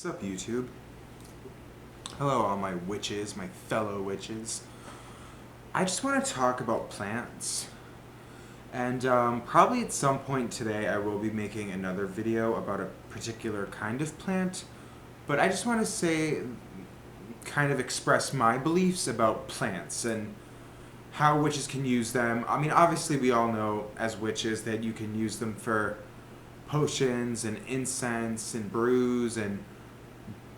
What's up, YouTube? Hello, all my witches, my fellow witches. I just want to talk about plants. And probably at some point today, I will be making another video about a particular kind of plant. But I just want to say, kind of express my beliefs about plants and how witches can use them. I mean, obviously, we all know as witches that you can use them for potions and incense and brews and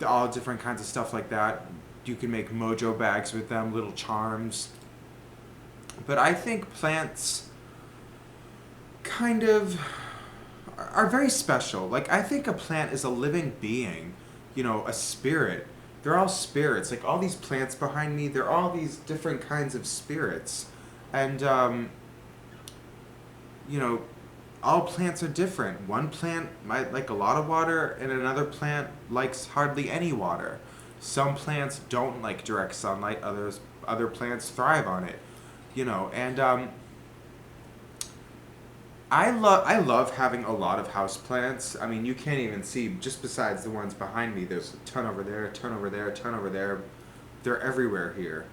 all different kinds of stuff like that. You can make mojo bags with them, little charms. But I think plants kind of are very special. Like, I think a plant is a living being, a spirit. They're all spirits. Like, all these plants behind me, they're all these different kinds of spirits. And, you know, all plants are different. One plant might like a lot of water, and another plant likes hardly any water. Some plants don't like direct sunlight. Other plants thrive on it. And I love having a lot of house plants. I mean, you can't even see just besides the ones behind me. There's a ton over there, a ton over there, a ton over there. They're everywhere here,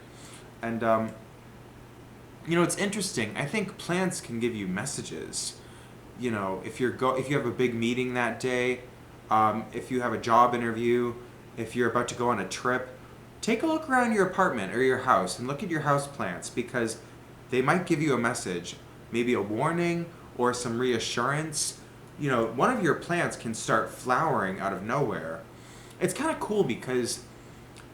and it's interesting. I think plants can give you messages. If you have a big meeting that day, if you have a job interview, if you're about to go on a trip, take a look around your apartment or your house and look at your house plants because they might give you a message, maybe a warning or some reassurance. One of your plants can start flowering out of nowhere. It's kind of cool because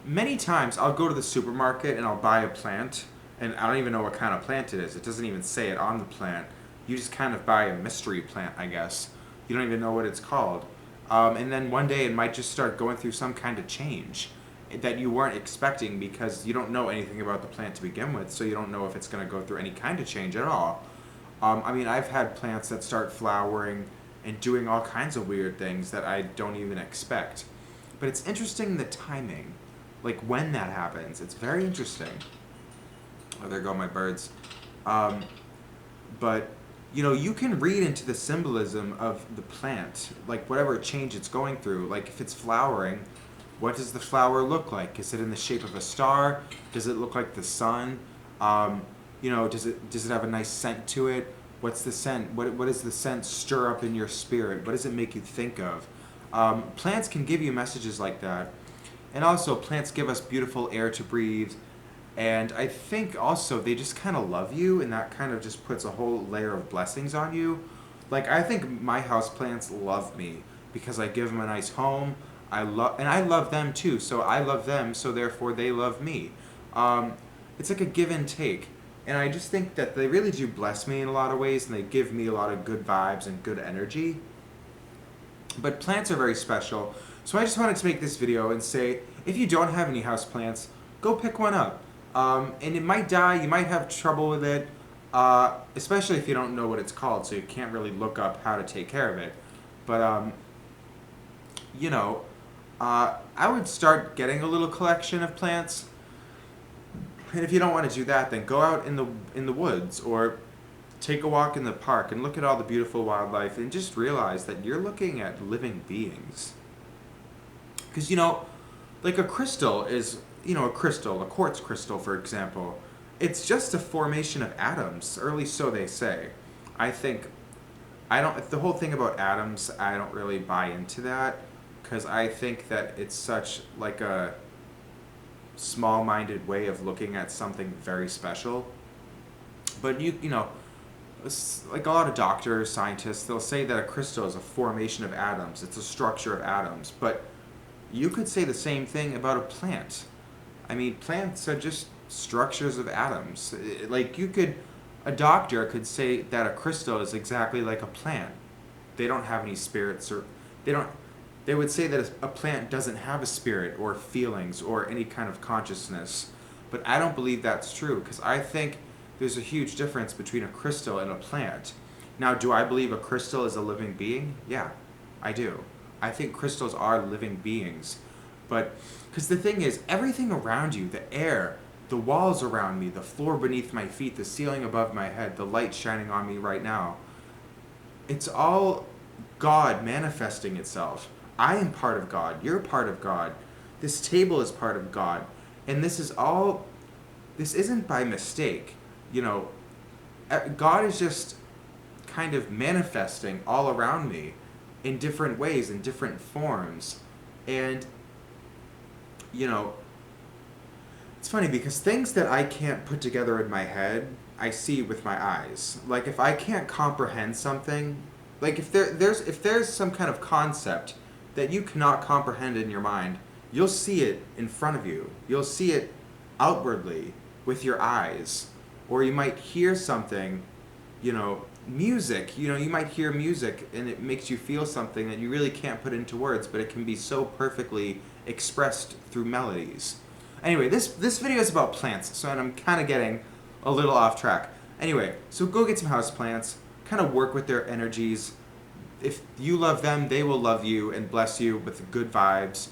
many times I'll go to the supermarket and I'll buy a plant and I don't even know what kind of plant it is. It doesn't even say it on the plant. You just kind of buy a mystery plant, I guess. You don't even know what it's called. And then one day it might just start going through some kind of change that you weren't expecting because you don't know anything about the plant to begin with, so you don't know if it's going to go through any kind of change at all. I've had plants that start flowering and doing all kinds of weird things that I don't even expect. But it's interesting the timing, like when that happens. It's very interesting. Oh, there go my birds. But you can read into the symbolism of the plant, like whatever change it's going through. Like if it's flowering, what does the flower look like? Is it in the shape of a star? Does it look like the sun? Does it have a nice scent to it? What's the scent? What does the scent stir up in your spirit? What does it make you think of? Plants can give you messages like that. And also, plants give us beautiful air to breathe. And I think also they just kind of love you, and that kind of just puts a whole layer of blessings on you. Like, I think my houseplants love me because I give them a nice home. I love them too, so I love them, so therefore they love me. It's like a give and take. And I just think that they really do bless me in a lot of ways, and they give me a lot of good vibes and good energy. But plants are very special. So I just wanted to make this video and say, if you don't have any houseplants, go pick one up. And it might die, you might have trouble with it, especially if you don't know what it's called, so you can't really look up how to take care of it. But, I would start getting a little collection of plants. And if you don't want to do that, then go out in the woods or take a walk in the park and look at all the beautiful wildlife and just realize that you're looking at living beings. Because, like a crystal is, a quartz crystal, for example, it's just a formation of atoms, or at least so they say. The whole thing about atoms, I don't really buy into that, because I think that it's such like a small-minded way of looking at something very special. But like a lot of doctors, scientists, they'll say that a crystal is a formation of atoms, it's a structure of atoms, but you could say the same thing about a plant. I mean, plants are just structures of atoms. A doctor could say that a crystal is exactly like a plant. They don't have any spirits, or they would say that a plant doesn't have a spirit or feelings or any kind of consciousness. But I don't believe that's true, because I think there's a huge difference between a crystal and a plant. Now, do I believe a crystal is a living being? Yeah, I do. I think crystals are living beings. But, because the thing is, everything around you, the air, the walls around me, the floor beneath my feet, the ceiling above my head, the light shining on me right now, it's all God manifesting itself. I am part of God. You're part of God. This table is part of God. And this isn't by mistake. You know, God is just kind of manifesting all around me in different ways, in different forms. And, you know, it's funny because things that I can't put together in my head, I see with my eyes. Like if I can't comprehend something, like if there's some kind of concept that you cannot comprehend in your mind, you'll see it in front of you. You'll see it outwardly with your eyes. Or you might hear something, music, you might hear music and it makes you feel something that you really can't put into words, but it can be so perfectly expressed through melodies. Anyway, this video is about plants, so I'm kind of getting a little off track. Anyway, so go get some house plants, kind of work with their energies. If you love them, they will love you and bless you with good vibes.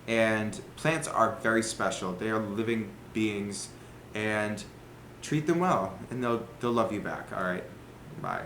And plants are very special. They are living beings, and treat them well, and they'll love you back. All right, bye.